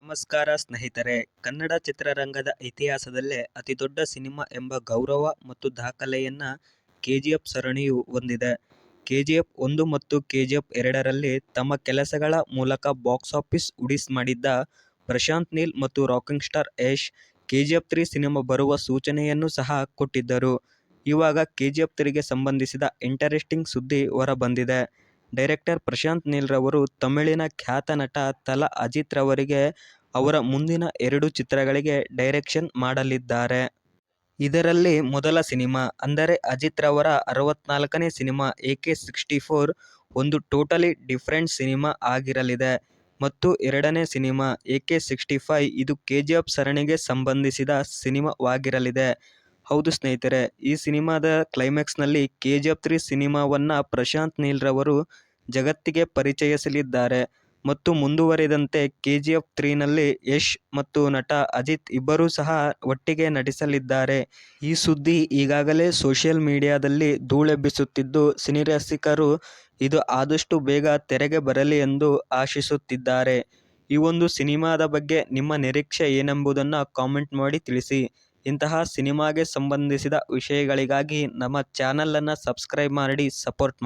ನಮಸ್ಕಾರ ಸ್ನೇಹಿತರೆ. ಕನ್ನಡ ಚಿತ್ರರಂಗದ ಇತಿಹಾಸದಲ್ಲೇ ಅತಿದೊಡ್ಡ ಸಿನಿಮಾ ಎಂಬ ಗೌರವ ಮತ್ತು ದಾಖಲೆಯನ್ನ ಕೆಜಿಎಫ್ ಸರಣಿಯು ಹೊಂದಿದೆ. ಕೆಜಿಎಫ್ 1 ಮತ್ತು ಕೆಜಿಎಫ್ 2ರಲ್ಲಿ ತಮ್ಮ ಕೆಲಸಗಳ ಮೂಲಕ ಬಾಕ್ಸ್ ಆಫೀಸ್ ಉಡಿಸ್ ಮಾಡಿದ್ದ ಪ್ರಶಾಂತ್ ನೀಲ್ ಮತ್ತು rocking star Yash KGF 3 cinema ಬರುವ ಸೂಚನೆಯನ್ನು ಸಹ ಕೊಟ್ಟಿದ್ದರು. ಇವಾಗ ಕೆಜಿಎಫ್ 3ಗೆ ಸಂಬಂಧಿಸಿದ ಇಂಟರೆಸ್ಟಿಂಗ್ ಸುದ್ದಿ ಹೊರಬಂದಿದೆ. ಡೈರೆಕ್ಟರ್ ಪ್ರಶಾಂತ್ ನೀಲ್ ರವರು ತಮಿಳಿನ ಖ್ಯಾತ ನಟ ತಲ ಅಜಿತ್ ರವರಿಗೆ ಅವರ ಮುಂದಿನ 2 ಚಿತ್ರಗಳಿಗೆ ಡೈರೆಕ್ಷನ್ ಮಾಡಲಿದ್ದಾರೆ. ಇದರಲ್ಲಿ ಮೊದಲ ಸಿನಿಮಾ ಅಂದರೆ ಅಜಿತ್ ರವರ 64ನೇ ಸಿನಿಮಾ AK64 ಒಂದು ಟೋಟಲಿ ಡಿಫರೆಂಟ್ ಸಿನಿಮಾ ಆಗಿರಲಿದೆ ಮತ್ತು ಎರಡನೇ ಸಿನಿಮಾ AK65 ಇದು ಕೆಜಿಎಫ್ ಸರಣಿಗೆ ಸಂಬಂಧಿಸಿದ ಸಿನಿಮಾವಾಗಿರಲಿದೆ. ಹೌದು ಸ್ನೇಹಿತರೆ, ಈ ಸಿನಿಮಾದ ಕ್ಲೈಮ್ಯಾಕ್ಸ್ನಲ್ಲಿ ಕೆಜಿಎಫ್ 3 ಸಿನಿಮಾವನ್ನ ಪ್ರಶಾಂತ್ ನೀಲ್ ರವರು ಜಗತ್ತಿಗೆ ಪರಿಚಯಿಸಲಿದ್ದಾರೆ ಮತ್ತು ಮುಂದುವರಿದಂತೆ ಕೆಜಿಎಫ್ 3ನಲ್ಲಿ ಯಶ್ ಮತ್ತು ನಟ ಅಜಿತ್ ಇಬ್ಬರೂ ಸಹ ಒಟ್ಟಿಗೆ ನಟಿಸಲಿದ್ದಾರೆ. ಈ ಸುದ್ದಿ ಈಗಾಗಲೇ ಸೋಷಿಯಲ್ ಮೀಡಿಯಾದಲ್ಲಿ ಧೂಳೆಬ್ಬಿಸುತ್ತಿದ್ದು, ಸಿನಿರಸಿಕರು ಇದು ಆದಷ್ಟು ಬೇಗ ತೆರೆಗೆ ಬರಲಿ ಎಂದು ಆಶಿಸುತ್ತಿದ್ದಾರೆ. ಈ ಒಂದು ಸಿನಿಮಾದ ಬಗ್ಗೆ ನಿಮ್ಮ ನಿರೀಕ್ಷೆ ಏನೆಂಬುದನ್ನು ಕಾಮೆಂಟ್ ಮಾಡಿ ತಿಳಿಸಿ. ಇಂತಹ ಸಿನಿಮಾಗೆ ಸಂಬಂಧಿಸಿದ ವಿಷಯಗಳಿಗಾಗಿ ನಮ್ಮ ಚಾನಲ್ ಅನ್ನು ಸಬ್ಸ್ಕ್ರೈಬ್ ಮಾಡಿ ಸಪೋರ್ಟ್ ಮಾಡಿ.